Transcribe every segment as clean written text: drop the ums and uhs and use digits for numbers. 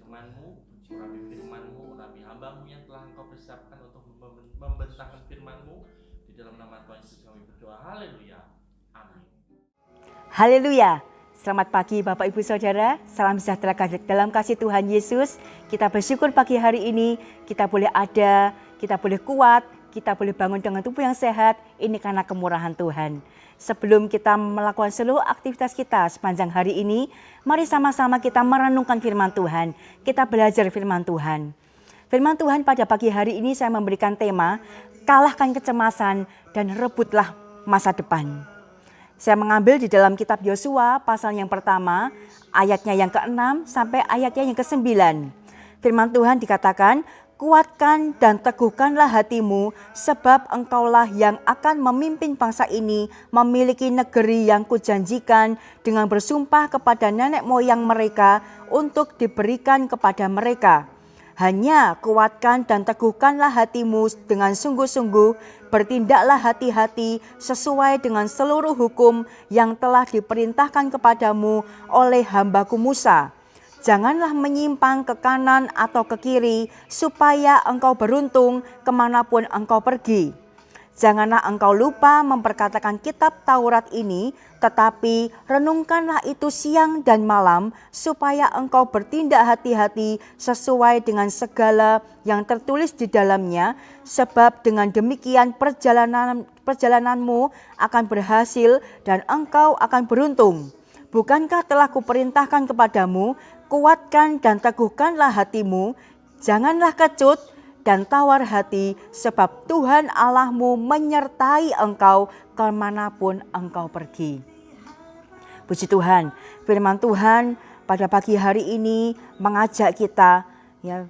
firman-Mu, urapi firman-Mu, urapi hamba-Mu yang telah Engkau persiapkan untuk membentangkan firman-Mu. Di dalam nama Tuhan Yesus kami berdoa. Haleluya. Amin. Haleluya. Selamat pagi Bapak Ibu Saudara, salam sejahtera dalam kasih Tuhan Yesus. Kita bersyukur pagi hari ini kita boleh ada, kita boleh kuat, kita boleh bangun dengan tubuh yang sehat. Ini karena kemurahan Tuhan. Sebelum kita melakukan seluruh aktivitas kita sepanjang hari ini, mari sama-sama kita merenungkan firman Tuhan. Kita belajar firman Tuhan. Firman Tuhan pada pagi hari ini saya memberikan tema, kalahkan kecemasan dan rebutlah masa depan. Saya mengambil di dalam kitab Yosua pasal yang pertama, ayatnya yang ke-6 sampai ayatnya yang ke-9. Firman Tuhan dikatakan, kuatkan dan teguhkanlah hatimu, sebab engkaulah yang akan memimpin bangsa ini memiliki negeri yang kujanjikan dengan bersumpah kepada nenek moyang mereka untuk diberikan kepada mereka. Hanya kuatkan dan teguhkanlah hatimu dengan sungguh-sungguh, bertindaklah hati-hati sesuai dengan seluruh hukum yang telah diperintahkan kepadamu oleh hambaku Musa. Janganlah menyimpang ke kanan atau ke kiri, supaya engkau beruntung kemanapun engkau pergi. Janganlah engkau lupa memperkatakan kitab Taurat ini, tetapi renungkanlah itu siang dan malam, supaya engkau bertindak hati-hati sesuai dengan segala yang tertulis di dalamnya, sebab dengan demikian perjalananmu akan berhasil dan engkau akan beruntung. Bukankah telah kuperintahkan kepadamu, kuatkan dan teguhkanlah hatimu, janganlah kecut dan tawar hati, sebab Tuhan Allahmu menyertai engkau kemanapun engkau pergi. Puji Tuhan, firman Tuhan pada pagi hari ini mengajak kita ya,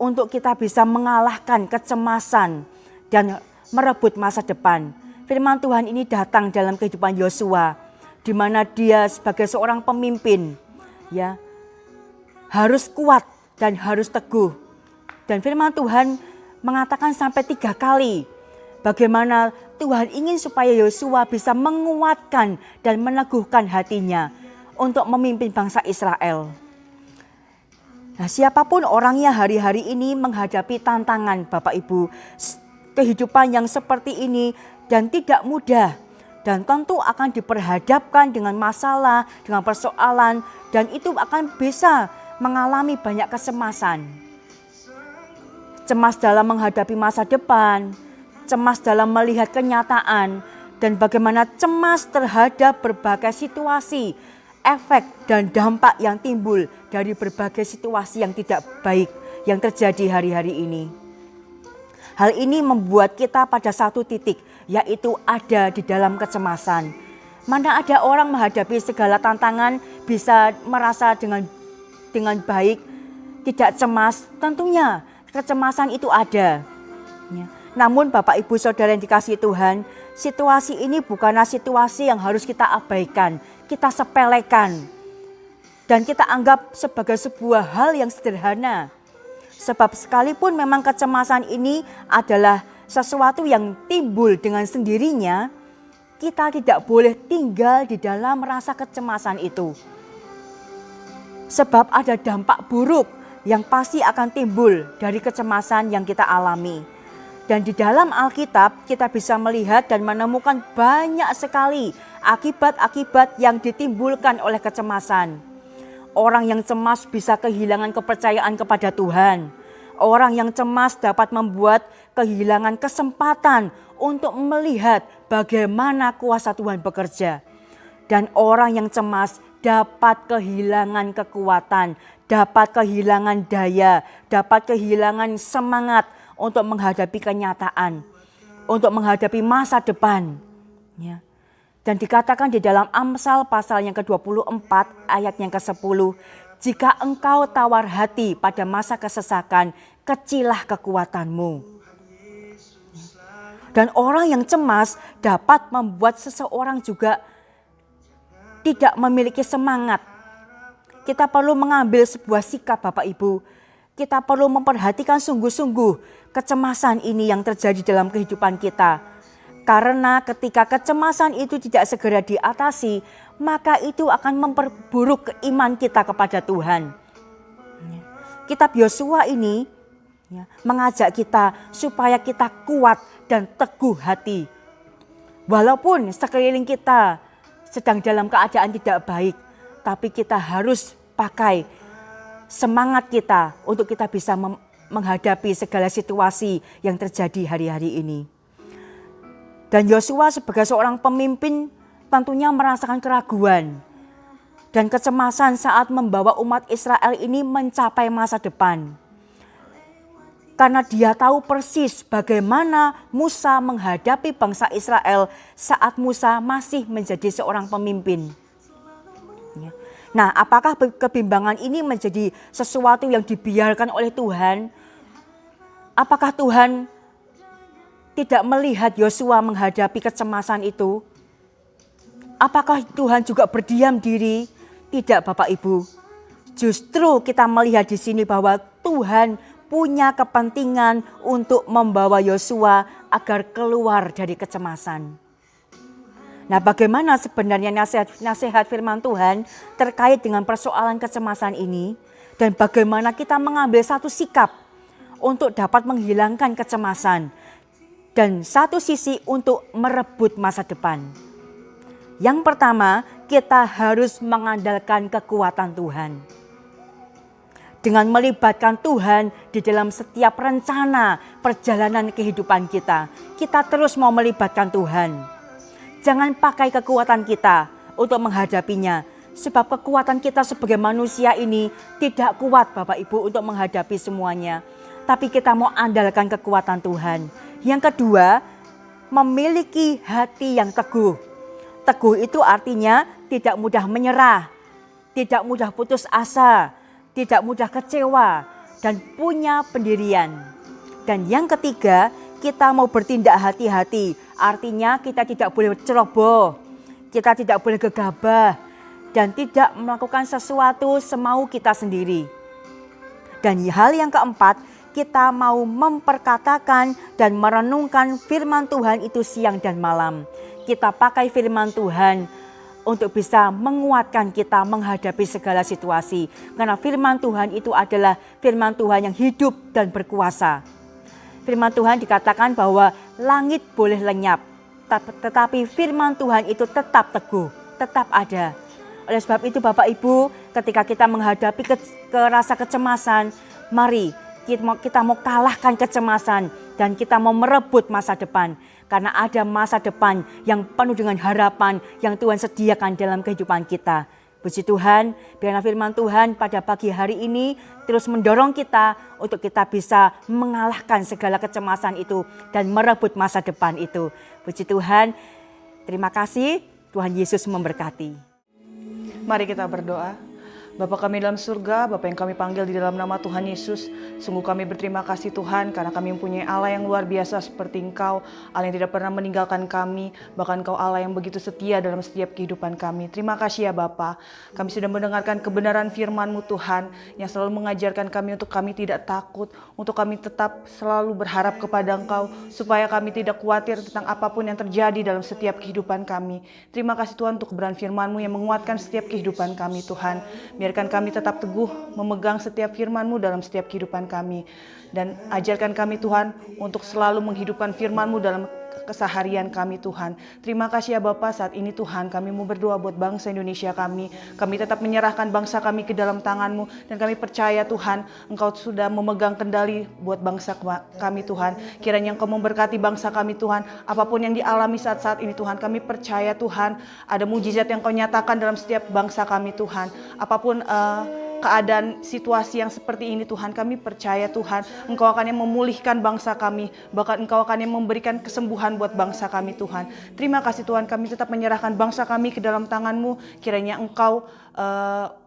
untuk kita bisa mengalahkan kecemasan dan merebut masa depan. Firman Tuhan ini datang dalam kehidupan Yosua, di mana dia sebagai seorang pemimpin ya harus kuat dan harus teguh. Dan firman Tuhan mengatakan sampai 3 kali bagaimana Tuhan ingin supaya Yosua bisa menguatkan dan meneguhkan hatinya untuk memimpin bangsa Israel. Nah, siapapun orangnya hari-hari ini menghadapi tantangan Bapak Ibu, kehidupan yang seperti ini dan tidak mudah. Dan tentu akan diperhadapkan dengan masalah, dengan persoalan, dan itu akan bisa mengalami banyak kecemasan. Cemas dalam menghadapi masa depan, cemas dalam melihat kenyataan, dan bagaimana cemas terhadap berbagai situasi, efek dan dampak yang timbul dari berbagai situasi yang tidak baik yang terjadi hari-hari ini. Hal ini membuat kita pada satu titik, yaitu ada di dalam kecemasan. Mana ada orang menghadapi segala tantangan bisa merasa dengan baik, tidak cemas, tentunya kecemasan itu ada. Ya. Namun Bapak Ibu Saudara yang dikasihi Tuhan, situasi ini bukanlah situasi yang harus kita abaikan, kita sepelekan. Dan kita anggap sebagai sebuah hal yang sederhana. Sebab sekalipun memang kecemasan ini adalah sesuatu yang timbul dengan sendirinya, kita tidak boleh tinggal di dalam rasa kecemasan itu. Sebab ada dampak buruk yang pasti akan timbul dari kecemasan yang kita alami. Dan di dalam Alkitab kita bisa melihat dan menemukan banyak sekali akibat-akibat yang ditimbulkan oleh kecemasan. Orang yang cemas bisa kehilangan kepercayaan kepada Tuhan. Orang yang cemas dapat membuat kehilangan kesempatan untuk melihat bagaimana kuasa Tuhan bekerja. Dan orang yang cemas dapat kehilangan kekuatan, dapat kehilangan daya, dapat kehilangan semangat untuk menghadapi kenyataan, untuk menghadapi masa depan. Ya. Dan dikatakan di dalam Amsal pasal yang ke-24 ayat yang ke-10, jika engkau tawar hati pada masa kesesakan, kecilah kekuatanmu. Dan orang yang cemas dapat membuat seseorang juga tidak memiliki semangat. Kita perlu mengambil sebuah sikap Bapak Ibu. Kita perlu memperhatikan sungguh-sungguh kecemasan ini yang terjadi dalam kehidupan kita. Karena ketika kecemasan itu tidak segera diatasi, maka itu akan memperburuk iman kita kepada Tuhan. Kitab Yosua ini ya, mengajak kita supaya kita kuat dan teguh hati. Walaupun sekeliling kita sedang dalam keadaan tidak baik, tapi kita harus pakai semangat kita untuk kita bisa menghadapi segala situasi yang terjadi hari-hari ini. Dan Yosua sebagai seorang pemimpin tentunya merasakan keraguan dan kecemasan saat membawa umat Israel ini mencapai masa depan. Karena dia tahu persis bagaimana Musa menghadapi bangsa Israel saat Musa masih menjadi seorang pemimpin. Nah, apakah kebimbangan ini menjadi sesuatu yang dibiarkan oleh Tuhan? Apakah Tuhan tidak melihat Yosua menghadapi kecemasan itu? Apakah Tuhan juga berdiam diri? Tidak, Bapak Ibu. Justru kita melihat di sini bahwa Tuhan punya kepentingan untuk membawa Yosua agar keluar dari kecemasan. Nah, bagaimana sebenarnya nasihat firman Tuhan terkait dengan persoalan kecemasan ini? Dan bagaimana kita mengambil satu sikap untuk dapat menghilangkan kecemasan. Dan satu sisi untuk merebut masa depan. Yang pertama, kita harus mengandalkan kekuatan Tuhan. Dengan melibatkan Tuhan di dalam setiap rencana perjalanan kehidupan kita, kita terus mau melibatkan Tuhan. Jangan pakai kekuatan kita untuk menghadapinya, sebab kekuatan kita sebagai manusia ini tidak kuat, Bapak Ibu, untuk menghadapi semuanya. Tapi kita mau andalkan kekuatan Tuhan. Yang kedua, memiliki hati yang teguh. Teguh itu artinya tidak mudah menyerah, tidak mudah putus asa, tidak mudah kecewa, dan punya pendirian. Dan yang ketiga, kita mau bertindak hati-hati. Artinya kita tidak boleh ceroboh, kita tidak boleh gegabah, dan tidak melakukan sesuatu semau kita sendiri. Dan hal yang keempat, kita mau memperkatakan dan merenungkan firman Tuhan itu siang dan malam. Kita pakai firman Tuhan untuk bisa menguatkan kita menghadapi segala situasi. Karena firman Tuhan itu adalah firman Tuhan yang hidup dan berkuasa. Firman Tuhan dikatakan bahwa langit boleh lenyap, tetapi firman Tuhan itu tetap teguh, tetap ada. Oleh sebab itu Bapak Ibu, ketika kita menghadapi rasa kecemasan, mari kita mau kalahkan kecemasan dan kita mau merebut masa depan. Karena ada masa depan yang penuh dengan harapan yang Tuhan sediakan dalam kehidupan kita. Puji Tuhan, biarlah firman Tuhan pada pagi hari ini terus mendorong kita untuk kita bisa mengalahkan segala kecemasan itu dan merebut masa depan itu. Puji Tuhan, terima kasih, Tuhan Yesus memberkati. Mari kita berdoa. Bapa kami dalam surga, Bapa yang kami panggil di dalam nama Tuhan Yesus, sungguh kami berterima kasih Tuhan karena kami mempunyai Allah yang luar biasa seperti Engkau, Allah yang tidak pernah meninggalkan kami, bahkan Engkau Allah yang begitu setia dalam setiap kehidupan kami. Terima kasih ya Bapa, kami sudah mendengarkan kebenaran firman-Mu Tuhan yang selalu mengajarkan kami untuk kami tidak takut, untuk kami tetap selalu berharap kepada Engkau, supaya kami tidak khawatir tentang apapun yang terjadi dalam setiap kehidupan kami. Terima kasih Tuhan untuk kebenaran firman-Mu yang menguatkan setiap kehidupan kami Tuhan. Biarkan kami tetap teguh memegang setiap firman-Mu dalam setiap kehidupan kami. Dan ajarkan kami Tuhan untuk selalu menghidupkan firman-Mu dalam keseharian kami Tuhan. Terima kasih ya Bapa, saat ini Tuhan kami mau berdoa buat bangsa Indonesia kami. Kami tetap menyerahkan bangsa kami ke dalam tangan-Mu. Dan kami percaya Tuhan Engkau sudah memegang kendali buat bangsa kami Tuhan. Kiranya Engkau memberkati bangsa kami Tuhan. Apapun yang dialami saat-saat ini Tuhan, kami percaya Tuhan ada mujizat yang Kau nyatakan dalam setiap bangsa kami Tuhan. Apapun keadaan situasi yang seperti ini Tuhan, kami percaya Tuhan Engkau akan yang memulihkan bangsa kami, bahkan Engkau akan yang memberikan kesembuhan buat bangsa kami Tuhan. Terima kasih Tuhan, kami tetap menyerahkan bangsa kami ke dalam tangan-Mu. Kiranya Engkau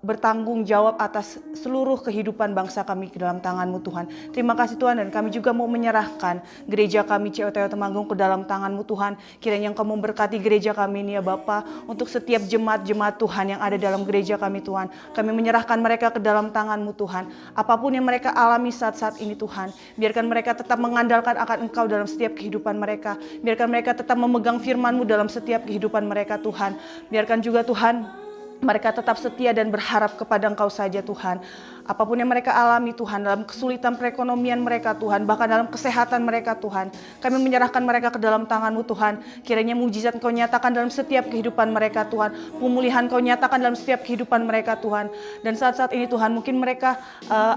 bertanggung jawab atas seluruh kehidupan bangsa kami ke dalam tangan-Mu Tuhan. Terima kasih Tuhan, dan kami juga mau menyerahkan gereja kami COTW Temanggung ke dalam tangan-Mu Tuhan. Kiranya Engkau memberkati gereja kami ini ya Bapa, untuk setiap jemaat-jemaat Tuhan yang ada dalam gereja kami Tuhan. Kami menyerahkan mereka ke dalam tangan-Mu Tuhan. Apapun yang mereka alami saat-saat ini Tuhan, biarkan mereka tetap mengandalkan akan Engkau dalam setiap kehidupan mereka. Biarkan mereka tetap memegang firman-Mu dalam setiap kehidupan mereka Tuhan. Biarkan juga Tuhan mereka tetap setia dan berharap kepada Engkau saja Tuhan. Apapun yang mereka alami Tuhan, dalam kesulitan perekonomian mereka Tuhan, bahkan dalam kesehatan mereka Tuhan, kami menyerahkan mereka ke dalam tangan-Mu Tuhan. Kiranya mujizat Engkau nyatakan dalam setiap kehidupan mereka Tuhan, pemulihan Engkau nyatakan dalam setiap kehidupan mereka Tuhan. Dan saat-saat ini Tuhan, mungkin mereka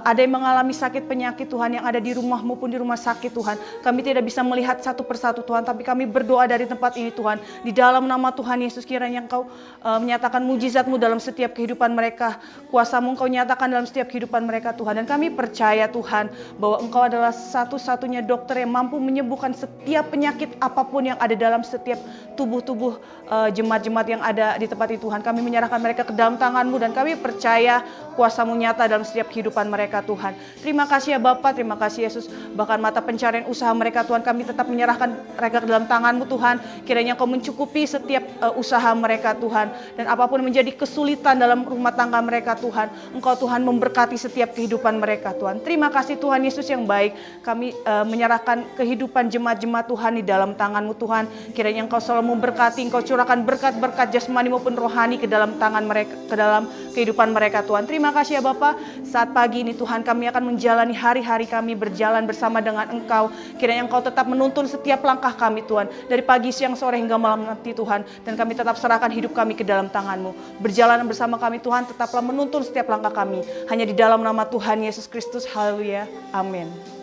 ada yang mengalami sakit penyakit Tuhan, yang ada di rumah maupun di rumah sakit Tuhan. Kami tidak bisa melihat satu persatu Tuhan, tapi kami berdoa dari tempat ini Tuhan, di dalam nama Tuhan Yesus, kiranya Engkau menyatakan mujizat-Mu dalam setiap kehidupan mereka, kuasa-Mu Engkau nyatakan dalam setiap kehidupan mereka Tuhan. Dan kami percaya Tuhan bahwa Engkau adalah satu-satunya dokter yang mampu menyembuhkan setiap penyakit apapun yang ada dalam setiap tubuh-tubuh jemaat-jemaat yang ada di tempat itu Tuhan. Kami menyerahkan mereka ke dalam tangan-Mu dan kami percaya kuasa-Mu nyata dalam setiap kehidupan mereka Tuhan. Terima kasih ya Bapa, terima kasih Yesus. Bahkan mata pencarian usaha mereka Tuhan, kami tetap menyerahkan mereka ke dalam tangan-Mu Tuhan. Kiranya Engkau mencukupi setiap usaha mereka Tuhan. Dan apapun menjadi kesulitan dalam rumah tangga mereka Tuhan, Engkau Tuhan memberkati setiap kehidupan mereka Tuhan. Terima kasih Tuhan Yesus yang baik. Kami menyerahkan kehidupan jemaat-jemaat Tuhan di dalam tangan-Mu Tuhan. Kiranya Engkau selalu memberkati, Engkau curahkan berkat-berkat jasmani maupun rohani ke dalam tangan mereka, ke dalam kehidupan mereka Tuhan. Terima kasih ya Bapa. Saat pagi ini Tuhan, kami akan menjalani hari-hari kami berjalan bersama dengan Engkau. Kiranya Engkau tetap menuntun setiap langkah kami Tuhan, dari pagi, siang, sore hingga malam nanti Tuhan. Dan kami tetap serahkan hidup kami ke dalam tangan-Mu. Berjalan bersama kami Tuhan, tetaplah menuntun setiap langkah kami. Hanya di dalam nama Tuhan Yesus Kristus. Haleluya. Amin.